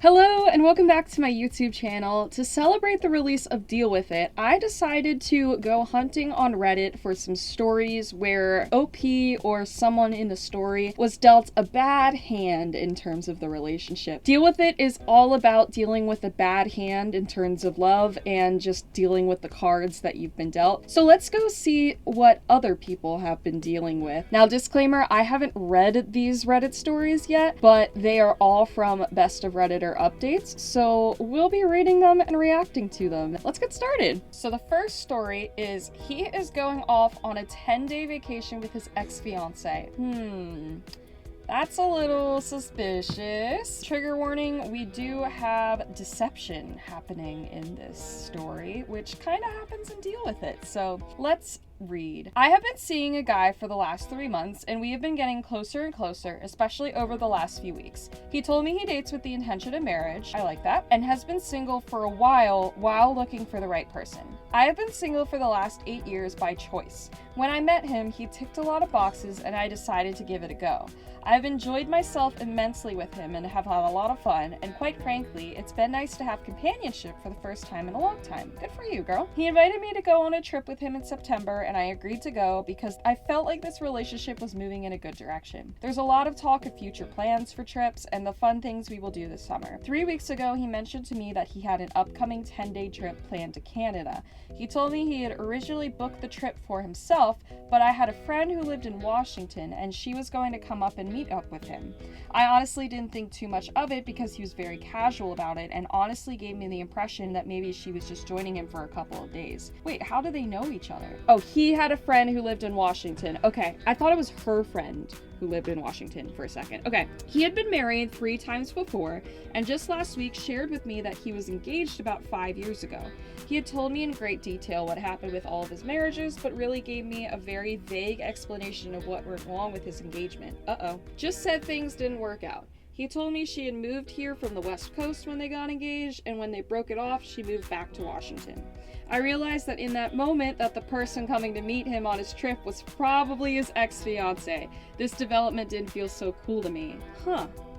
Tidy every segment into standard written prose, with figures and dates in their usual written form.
Hello and welcome back to my YouTube channel. To celebrate the release of Deal With It, I decided to go hunting on Reddit for some stories where OP or someone in the story was dealt a bad hand in terms of the relationship. Deal With It is all about dealing with a bad hand in terms of love and just dealing with the cards that you've been dealt. So let's go see what other people have been dealing with. Now, disclaimer, I haven't read these Reddit stories yet, but they are all from Best of Redditor Updates, so we'll be reading them and reacting to them. Let's get started. So the first story is he is going off on a 10-day vacation with his ex-fiance. That's a little suspicious. Trigger warning, we do have deception happening in this story, which kind of happens in Deal With It. So let's read. I have been seeing a guy for the last 3 months, and we have been getting closer and closer, especially over the last few weeks. He told me he dates with the intention of marriage, I like that, and has been single for a while looking for the right person. I have been single for the last 8 years by choice. When I met him, he ticked a lot of boxes, and I decided to give it a go. I have enjoyed myself immensely with him and have had a lot of fun, and quite frankly, it's been nice to have companionship for the first time in a long time. Good for you, girl. He invited me to go on a trip with him in September, and I agreed to go because I felt like this relationship was moving in a good direction. There's a lot of talk of future plans for trips and the fun things we will do this summer. 3 weeks ago, he mentioned to me that he had an upcoming 10-day trip planned to Canada. He told me he had originally booked the trip for himself, but I had a friend who lived in Washington, and she was going to come up and meet up with him. I honestly didn't think too much of it because he was very casual about it and honestly gave me the impression that maybe she was just joining him for a couple of days. Wait, how do they know each other? Oh, he had a friend who lived in Washington. Okay, I thought it was her friend who lived in Washington for a second. Okay, he had been married 3 times before and just last week shared with me that he was engaged about 5 years ago. He had told me in great detail what happened with all of his marriages, but really gave me a very vague explanation of what went wrong with his engagement. Just said things didn't work out. He told me she had moved here from the West Coast when they got engaged, and when they broke it off, she moved back to Washington. I realized that in that moment that the person coming to meet him on his trip was probably his ex-fiance. This development didn't feel so cool to me.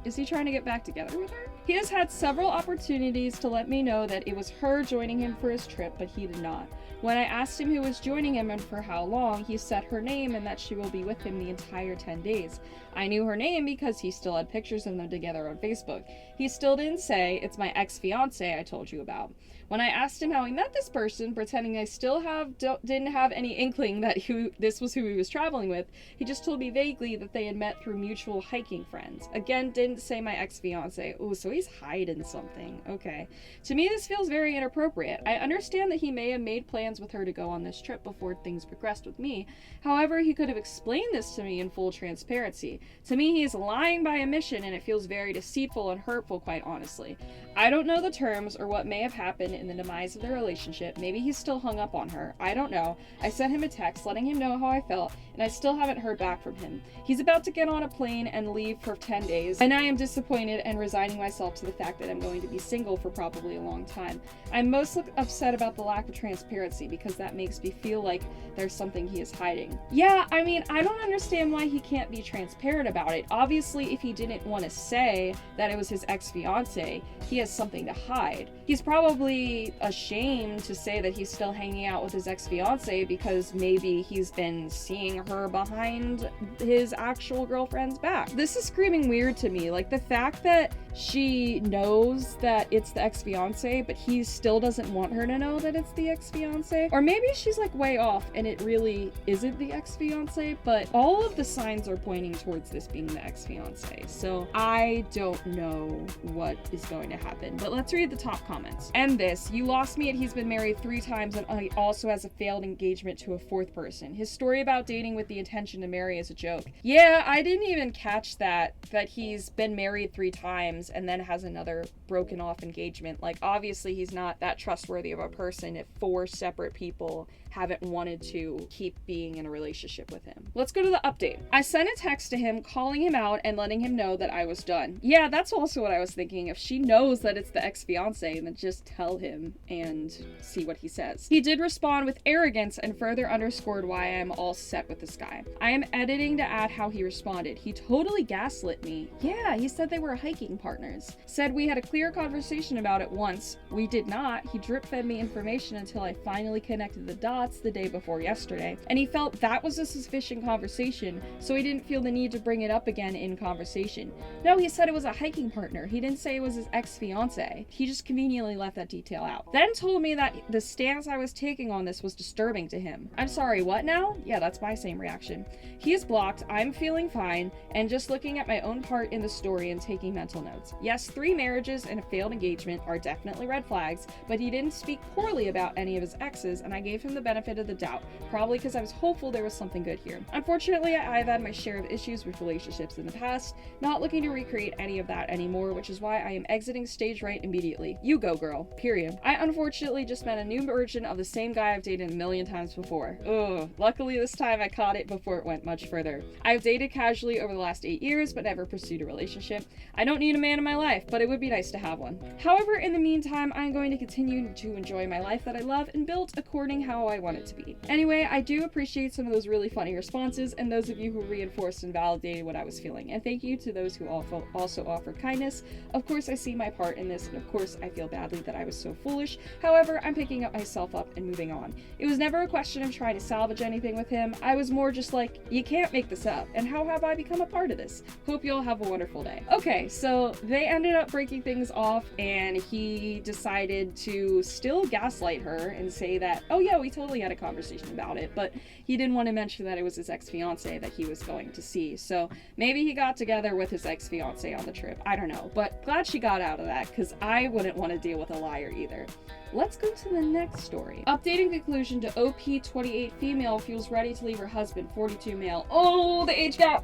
Is he trying to get back together with her? He has had several opportunities to let me know that it was her joining him for his trip, but he did not. When I asked him who was joining him and for how long, he said her name and that she will be with him the entire 10 days. I knew her name because he still had pictures of them together on Facebook. He still didn't say, "It's my ex-fiance I told you about." When I asked him how he met this person, pretending I still didn't have any inkling that this was who he was traveling with, he just told me vaguely that they had met through mutual hiking friends. Again, didn't say my ex-fiance. Oh, so he's hiding something. Okay. To me, this feels very inappropriate. I understand that he may have made plans with her to go on this trip before things progressed with me. However, he could have explained this to me in full transparency. To me, he is lying by omission, and it feels very deceitful and hurtful, quite honestly. I don't know the terms or what may have happened in the demise of their relationship. Maybe he's still hung up on her. I don't know. I sent him a text letting him know how I felt, and I still haven't heard back from him. He's about to get on a plane and leave for 10 days, and I am disappointed and resigning myself to the fact that I'm going to be single for probably a long time. I'm mostly upset about the lack of transparency because that makes me feel like there's something he is hiding. Yeah, I mean, I don't understand why he can't be transparent about it. Obviously, if he didn't want to say that it was his ex-fiance, he has something to hide. He's probably ashamed to say that he's still hanging out with his ex-fiance because maybe he's been seeing her behind his actual girlfriend's back. This is screaming weird to me. Like, the fact that she knows that it's the ex-fiance, but he still doesn't want her to know that it's the ex-fiance. Or maybe she's like way off and it really isn't the ex-fiance, but all of the signs are pointing towards this being the ex-fiance. So I don't know what is going to happen. But let's read the top comments. And this, you lost me at he's been married 3 times and he also has a failed engagement to a 4th person. His story about dating with the intention to marry is a joke. Yeah, I didn't even catch that he's been married 3 times and then has another broken off engagement. Like, obviously he's not that trustworthy of a person if 4 separate people haven't wanted to keep being in a relationship with him. Let's go to the update. I sent a text to him calling him out and letting him know that I was done. Yeah, that's also what I was thinking. If she knows that it's the ex-fiance, then just tell him and see what he says. He did respond with arrogance and further underscored why I am all set with this guy. I am editing to add how he responded. He totally gaslit me. Yeah, he said they were hiking partners. Said we had a clear conversation about it once. We did not. He drip-fed me information until I finally connected the dots the day before yesterday, and he felt that was a sufficient conversation, so he didn't feel the need to bring it up again in conversation. No, he said it was a hiking partner. He didn't say it was his ex-fiance. He just conveniently left that detail out. Then told me that the stance I was taking on this was disturbing to him. I'm sorry, what now? Yeah, that's my same reaction. He is blocked, I'm feeling fine, and just looking at my own part in the story and taking mental notes. Yes, 3 marriages and a failed engagement are definitely red flags, but he didn't speak poorly about any of his exes, and I gave him the benefit of the doubt, probably because I was hopeful there was something good here. Unfortunately, I've had my share of issues with relationships in the past, not looking to recreate any of that anymore, which is why I am exiting stage right immediately. You go, girl. Period. I unfortunately just met a new version of the same guy I've dated a million times before. Ugh. Luckily this time I caught it before it went much further. I've dated casually over the last 8 years, but never pursued a relationship. I don't need a man in my life, but it would be nice to have one. However, in the meantime, I'm going to continue to enjoy my life that I love and build according how I want it to be. Anyway, I do appreciate some of those really funny responses and those of you who reinforced and validated what I was feeling. And thank you to those who also offered kindness. Of course, I see my part in this, and of course, I feel badly that I was so foolish. However, I'm picking up myself up and moving on. It was never a question of trying to salvage anything with him. I was more just like, you can't make this up, and how have I become a part of this? Hope you'll have a wonderful day. Okay, so they ended up breaking things off, and he decided to still gaslight her and say that, oh yeah, we totally had a conversation about it, but he didn't want to mention that it was his ex-fiance that he was going to see. So maybe he got together with his ex-fiance on the trip. I don't know, but glad she got out of that, because I wouldn't want to deal with a liar either. Let's go to the next story. Updating conclusion to OP 28 female feels ready to leave her husband 42 male. Oh, the age gap.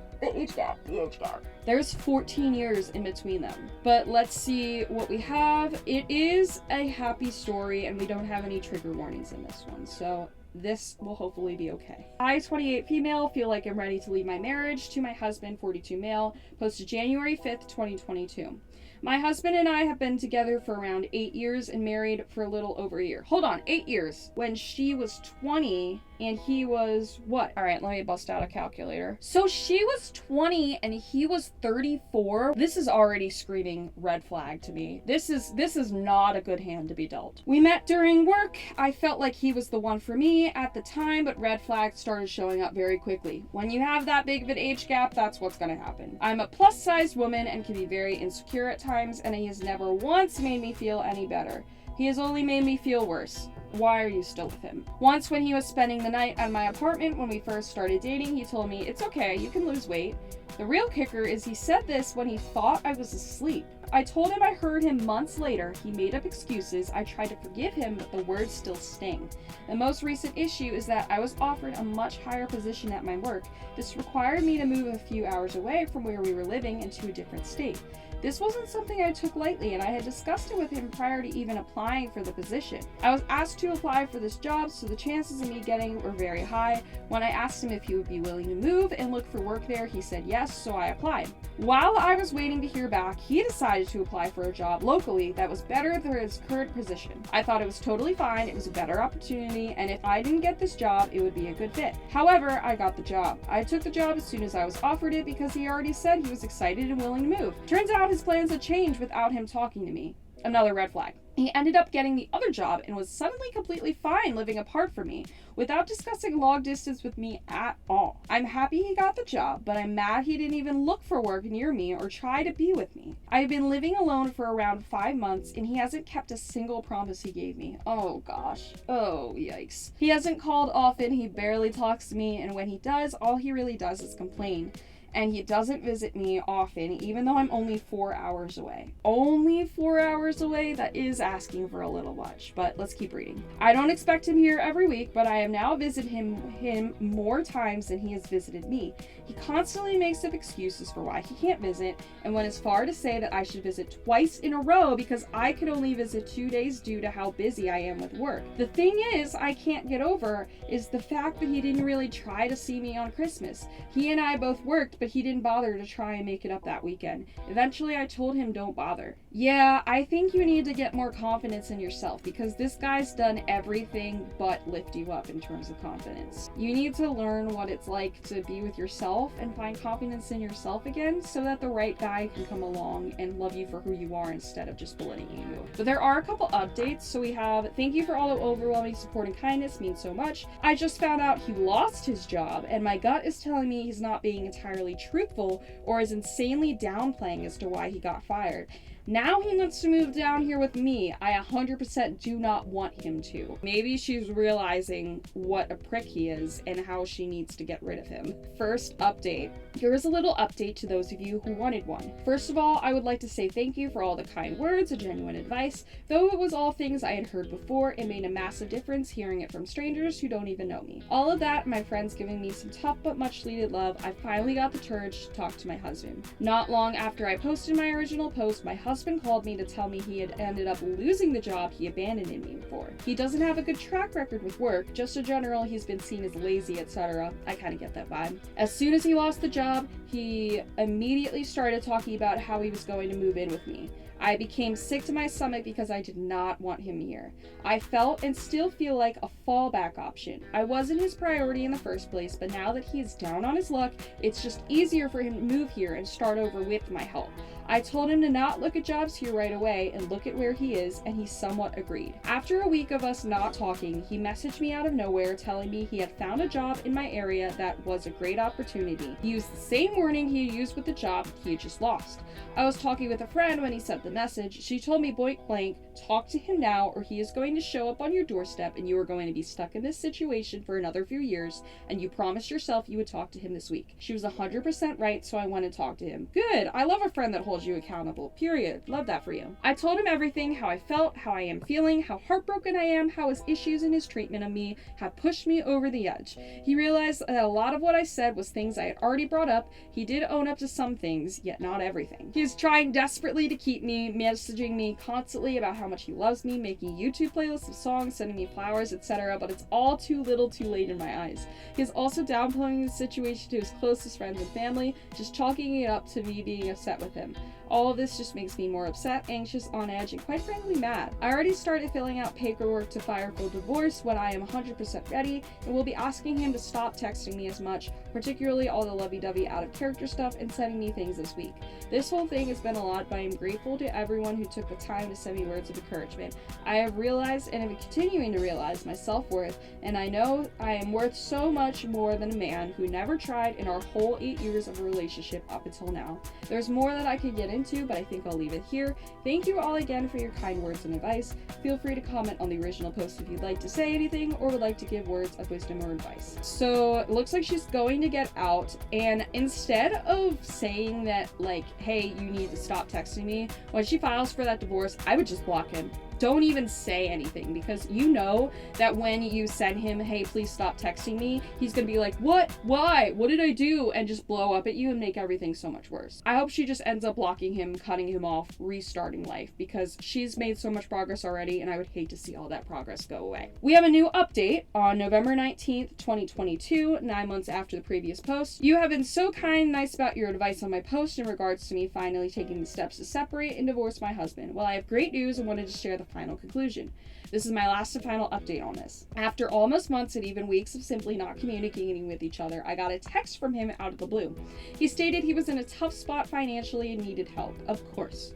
There's 14 years in between them. But let's see what we have. It is a happy story, and we don't have any trigger warnings in this one, so this will hopefully be okay. I, 28 female, feel like I'm ready to leave my marriage to my husband, 42 male, posted January 5th, 2022. My husband and I have been together for around 8 years and married for a little over a year. Hold on, 8 years. When she was 20 and he was what? All right, let me bust out a calculator. So she was 20 and he was 34. This is already screaming red flag to me. This is not a good hand to be dealt. We met during work. I felt like he was the one for me at the time, but red flags started showing up very quickly. When you have that big of an age gap, that's what's gonna happen. I'm a plus-sized woman and can be very insecure at times, and he has never once made me feel any better. He has only made me feel worse. Why are you still with him? Once when he was spending the night at my apartment when we first started dating, he told me, it's okay, you can lose weight. The real kicker is he said this when he thought I was asleep. I told him I heard him months later. He made up excuses. I tried to forgive him, but the words still sting. The most recent issue is that I was offered a much higher position at my work. This required me to move a few hours away from where we were living into a different state. This wasn't something I took lightly, and I had discussed it with him prior to even applying for the position. I was asked to apply for this job, so the chances of me getting were very high. When I asked him if he would be willing to move and look for work there, he said yes, so I applied. While I was waiting to hear back, he decided to apply for a job locally that was better than his current position. I thought it was totally fine, it was a better opportunity, and if I didn't get this job, it would be a good fit. However, I got the job. I took the job as soon as I was offered it because he already said he was excited and willing to move. Turns out his plans had changed without him talking to me. Another red flag. He ended up getting the other job and was suddenly completely fine living apart from me without discussing long distance with me at all. I'm happy he got the job, but I'm mad he didn't even look for work near me or try to be with me. I've been living alone for around 5 months and he hasn't kept a single promise he gave me. Oh gosh. Oh yikes. He hasn't called often, he barely talks to me, and when he does, all he really does is complain. And he doesn't visit me often, even though I'm only 4 hours away. Only 4 hours away? That is asking for a little much, but let's keep reading. I don't expect him here every week, but I have now visited him more times than he has visited me. He constantly makes up excuses for why he can't visit, and went as far to say that I should visit twice in a row because I could only visit 2 days due to how busy I am with work. The thing is, I can't get over is the fact that he didn't really try to see me on Christmas. He and I both worked, but he didn't bother to try and make it up that weekend. Eventually, I told him don't bother. Yeah, I think you need to get more confidence in yourself because this guy's done everything but lift you up in terms of confidence. You need to learn what it's like to be with yourself and find confidence in yourself again so that the right guy can come along and love you for who you are instead of just bullying you. But there are a couple updates. So we have, thank you for all the overwhelming support and kindness, means so much. I just found out he lost his job and my gut is telling me he's not being entirely truthful or is insanely downplaying as to why he got fired. Now he wants to move down here with me. I 100% do not want him to. Maybe she's realizing what a prick he is and how she needs to get rid of him. First update. Here is a little update to those of you who wanted one. First of all, I would like to say thank you for all the kind words and genuine advice. Though it was all things I had heard before, it made a massive difference hearing it from strangers who don't even know me. All of that, my friends giving me some tough but much needed love, I finally got the courage to talk to my husband. Not long after I posted my original post, my husband called me to tell me he had ended up losing the job he abandoned me for. He doesn't have a good track record with work, just in general he's been seen as lazy, etc. I kind of get that vibe. As soon as he lost the job, he immediately started talking about how he was going to move in with me. I became sick to my stomach because I did not want him here. I felt and still feel like a fallback option. I wasn't his priority in the first place, but now that he is down on his luck, it's just easier for him to move here and start over with my help. I told him to not look at jobs here right away and look at where he is, and he somewhat agreed. After a week of us not talking, he messaged me out of nowhere telling me he had found a job in my area that was a great opportunity. He used the same wording he had used with the job he had just lost. I was talking with a friend when he sent the message. She told me point blank, talk to him now or he is going to show up on your doorstep and you are going to be stuck in this situation for another few years, and you promised yourself you would talk to him this week. She was 100% right, so I went and talked to him. Good. I love a friend that holds you accountable. Period. Love that for you. I told him everything, how I felt, how I am feeling, how heartbroken I am, how his issues and his treatment of me have pushed me over the edge. He realized that a lot of what I said was things I had already brought up. He did own up to some things, yet not everything. He is trying desperately to keep me, messaging me constantly about how much he loves me, making YouTube playlists of songs, sending me flowers, etc., but it's all too little too late in my eyes. He is also downplaying the situation to his closest friends and family, just chalking it up to me being upset with him. All of this just makes me more upset, anxious, on edge, and quite frankly mad. I already started filling out paperwork to file for divorce when I am 100% ready, and will be asking him to stop texting me as much, particularly all the lovey-dovey out-of-character stuff, and sending me things this week. This whole thing has been a lot, but I am grateful to everyone who took the time to send me words of encouragement. I have realized and am continuing to realize my self-worth, and I know I am worth so much more than a man who never tried in our whole 8 years of a relationship up until now. There's more that I could get into, but I think I'll leave it here. Thank you all again for your kind words and advice. Feel free to comment on the original post if you'd like to say anything or would like to give words of wisdom or advice. So it looks like she's going to get out, and instead of saying that, like, hey, you need to stop texting me, when she files for that divorce, I would just block him. Don't even say anything, because you know that when you send him, hey, please stop texting me, he's gonna be like, what? Why? What did I do? And just blow up at you and make everything so much worse. I hope she just ends up blocking him, cutting him off, restarting life, because she's made so much progress already, and I would hate to see all that progress go away. We have a new update on November 19th, 2022, 9 months after the previous post. You have been so kind and nice about your advice on my post in regards to me finally taking the steps to separate and divorce my husband. Well, I have great news and wanted to share the final conclusion. This is my last and final update on this. After almost months and even weeks of simply not communicating with each other, I got a text from him out of the blue. He stated he was in a tough spot financially and needed help. Of course,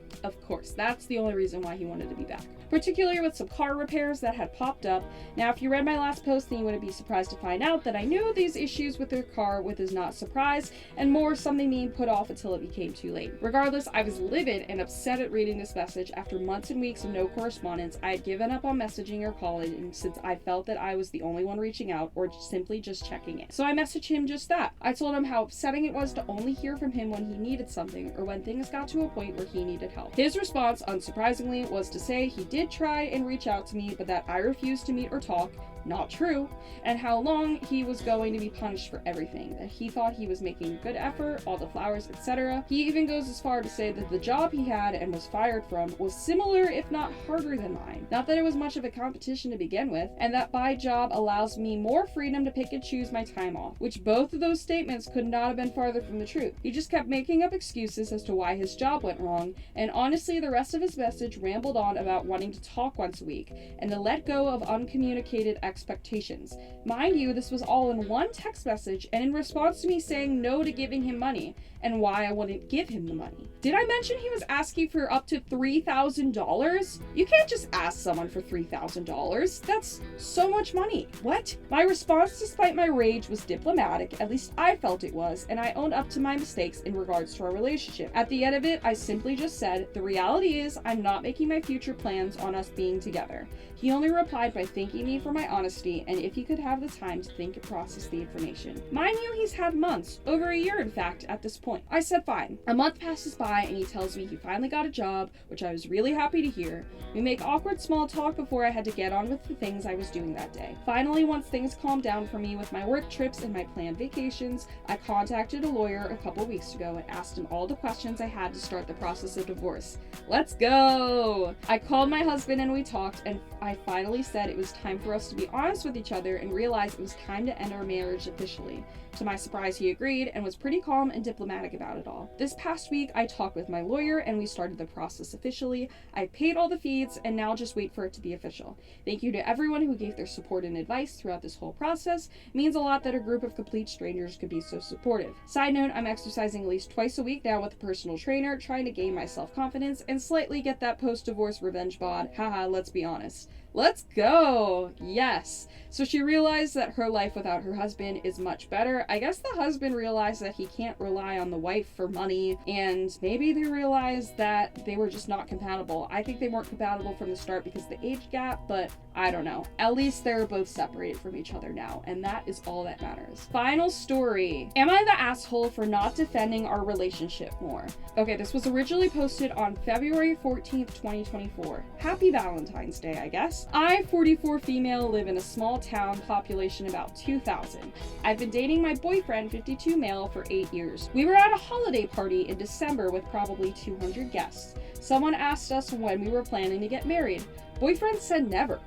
that's the only reason why he wanted to be back. Particularly with some car repairs that had popped up. Now, if you read my last post, then you wouldn't be surprised to find out that I knew these issues with their car is not surprise, and more something being put off until it became too late. Regardless, I was livid and upset at reading this message. After months and weeks of no correspondence, I had given up on messaging or calling since I felt that I was the only one reaching out or simply just checking in. So I messaged him just that. I told him how upsetting it was to only hear from him when he needed something or when things got to a point where he needed help. His response, unsurprisingly, was to say he did try and reach out to me, but that I refused to meet or talk. not true, and how long he was going to be punished for everything, that he thought he was making a good effort, all the flowers, etc. He even goes as far to say that the job he had and was fired from was similar if not harder than mine. Not that it was much of a competition to begin with, and that my job allows me more freedom to pick and choose my time off, which both of those statements could not have been farther from the truth. He just kept making up excuses as to why his job went wrong, and honestly the rest of his message rambled on about wanting to talk once a week and to let go of uncommunicated expectations. Mind you, this was all in one text message and in response to me saying no to giving him money and why I wouldn't give him the money. Did I mention he was asking for up to $3,000? You can't just ask someone for $3,000. That's so much money. What? My response, despite my rage, was diplomatic, at least I felt it was, and I owned up to my mistakes in regards to our relationship. At the end of it, I simply just said, the reality is I'm not making my future plans on us being together. He only replied by thanking me for my honesty and if he could have the time to think and process the information. Mind you, he's had months, over a year in fact, at this point. I said fine. A month passes by and he tells me he finally got a job, which I was really happy to hear. We make awkward small talk before I had to get on with the things I was doing that day. Finally, once things calmed down for me with my work trips and my planned vacations, I contacted a lawyer a couple weeks ago and asked him all the questions I had to start the process of divorce. Let's go! I called my husband and we talked, and I finally said it was time for us to be honest with each other and realize it was time to end our marriage officially. To my surprise, he agreed and was pretty calm and diplomatic about it all. This past week, I talked with my lawyer and we started the process officially. I paid all the fees and now just wait for it to be official. Thank you to everyone who gave their support and advice throughout this whole process. It means a lot that a group of complete strangers could be so supportive. Side note, I'm exercising at least twice a week now with a personal trainer, trying to gain my self-confidence and slightly get that post-divorce revenge bod. Haha, let's be honest. Let's go! Yes. So she realized that her life without her husband is much better. I guess the husband realized that he can't rely on the wife for money, and maybe they realized that they were just not compatible. I think they weren't compatible from the start because of the age gap, but I don't know. At least they're both separated from each other now, and that is all that matters. Final story. Am I the asshole for not defending our relationship more? Okay, this was originally posted on February 14th, 2024. Happy Valentine's Day, I guess. I, 44 female, live in a small town, population about 2,000. I've been dating my boyfriend, 52 male, for 8 years. We were at a holiday party in December with probably 200 guests. Someone asked us when we were planning to get married. Boyfriend said never.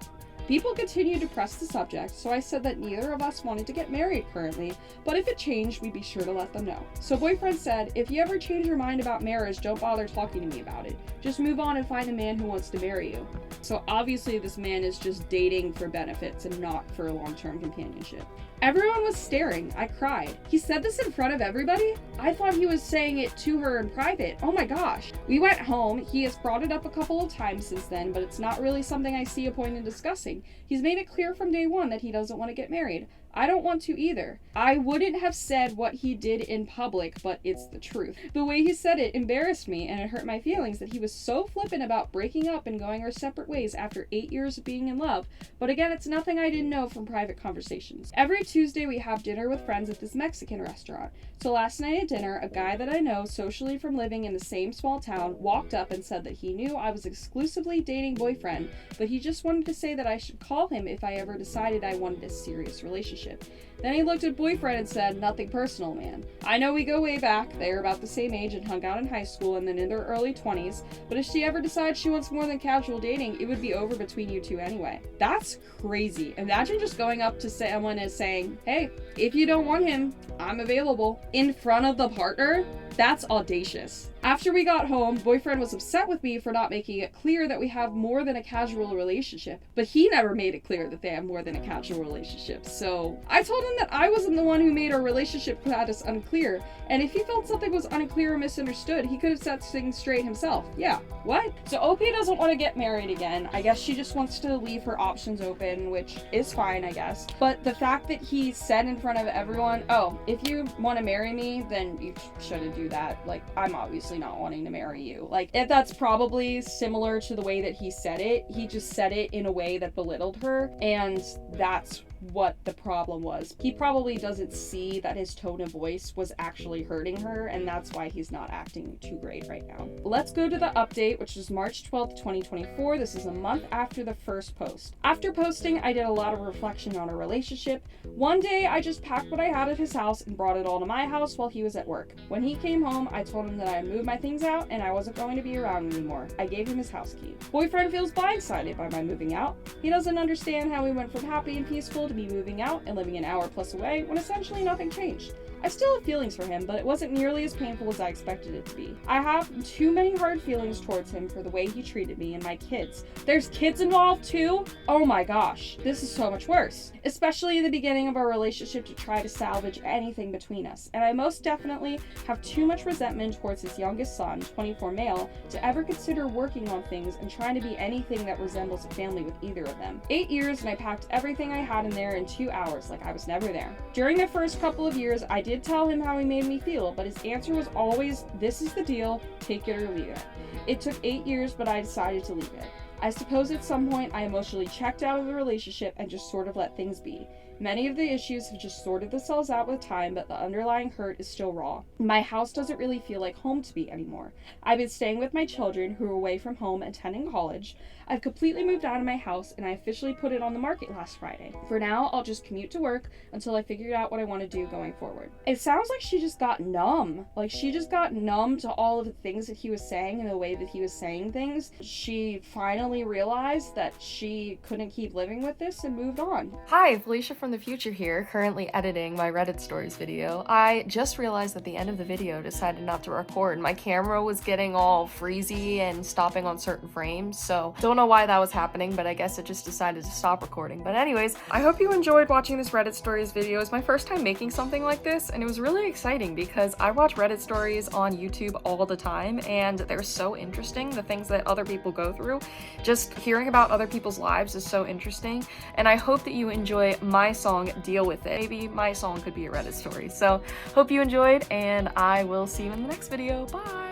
People continued to press the subject, so I said that neither of us wanted to get married currently, but if it changed, we'd be sure to let them know. So boyfriend said, if you ever change your mind about marriage, don't bother talking to me about it. Just move on and find a man who wants to marry you. So obviously this man is just dating for benefits and not for a long-term companionship. Everyone was staring. I cried. He said this in front of everybody? I thought he was saying it to her in private. Oh my gosh. We went home. He has brought it up a couple of times since then, but it's not really something I see a point in discussing. He's made it clear from day one that he doesn't want to get married. I don't want to either. I wouldn't have said what he did in public, but it's the truth. The way he said it embarrassed me, and it hurt my feelings that he was so flippant about breaking up and going our separate ways after 8 years of being in love. But again, it's nothing I didn't know from private conversations. Every Tuesday we have dinner with friends at this Mexican restaurant. So last night at dinner, a guy that I know socially from living in the same small town walked up and said that he knew I was exclusively dating boyfriend, but he just wanted to say that I should call him if I ever decided I wanted a serious relationship. Then he looked at boyfriend and said, nothing personal, man. I know we go way back, they are about the same age and hung out in high school and then in their early 20s, but if she ever decides she wants more than casual dating, it would be over between you two anyway. That's crazy. Imagine just going up to someone and saying, hey, if you don't want him, I'm available. In front of the partner? That's audacious. After we got home, boyfriend was upset with me for not making it clear that we have more than a casual relationship, but he never made it clear that they have more than a casual relationship. So I told him that I wasn't the one who made our relationship status unclear, and if he felt something was unclear or misunderstood, he could have set things straight himself. Yeah, what? So OP doesn't want to get married again. I guess she just wants to leave her options open, which is fine, I guess. But the fact that he said in front of everyone, oh, if you want to marry me, then you shouldn't do that. Like, I'm obviously obviously not wanting to marry you. Like, if that's probably similar to the way that he said it. He just said it in a way that belittled her, and that's what the problem was. He probably doesn't see that his tone of voice was actually hurting her, and that's why he's not acting too great right now. Let's go to the update, which is March 12th, 2024. This is a month after the first post. After posting, I did a lot of reflection on our relationship. One day, I just packed what I had at his house and brought it all to my house while he was at work. When he came home, I told him that I had moved my things out and I wasn't going to be around anymore. I gave him his house key. Boyfriend feels blindsided by my moving out. He doesn't understand how we went from happy and peaceful to be moving out and living an hour plus away when essentially nothing changed. I still have feelings for him, but it wasn't nearly as painful as I expected it to be. I have too many hard feelings towards him for the way he treated me and my kids. There's kids involved too? Oh my gosh, this is so much worse. Especially in the beginning of our relationship to try to salvage anything between us. And I most definitely have too much resentment towards his youngest son, 24 male, to ever consider working on things and trying to be anything that resembles a family with either of them. 8 years and I packed everything I had in there in 2 hours like I was never there. During the first couple of years, I did tell him how he made me feel, but his answer was always, "This is the deal, take it or leave it." It took 8 years, but I decided to leave it. I suppose at some point I emotionally checked out of the relationship and just sort of let things be. Many of the issues have just sorted themselves out with time, but the underlying hurt is still raw. My house doesn't really feel like home to me anymore. I've been staying with my children who are away from home attending college. I've completely moved out of my house and I officially put it on the market last Friday. For now, I'll just commute to work until I figure out what I want to do going forward. It sounds like she just got numb. Like, she just got numb to all of the things that he was saying and the way that he was saying things. She finally realized that she couldn't keep living with this and moved on. Hi, Felicia from the future here, currently editing my Reddit stories video. I just realized at the end of the video decided not to record. My camera was getting all freezy and stopping on certain frames, so don't know why that was happening, but I guess it just decided to stop recording. But anyways, I hope you enjoyed watching this Reddit stories video. It's my first time making something like this, and it was really exciting because I watch Reddit stories on YouTube all the time, and they're so interesting, the things that other people go through. Just hearing about other people's lives is so interesting, and I hope that you enjoy my song, Deal With It. Maybe my song could be a Reddit story. So hope you enjoyed, and I will see you in the next video. Bye!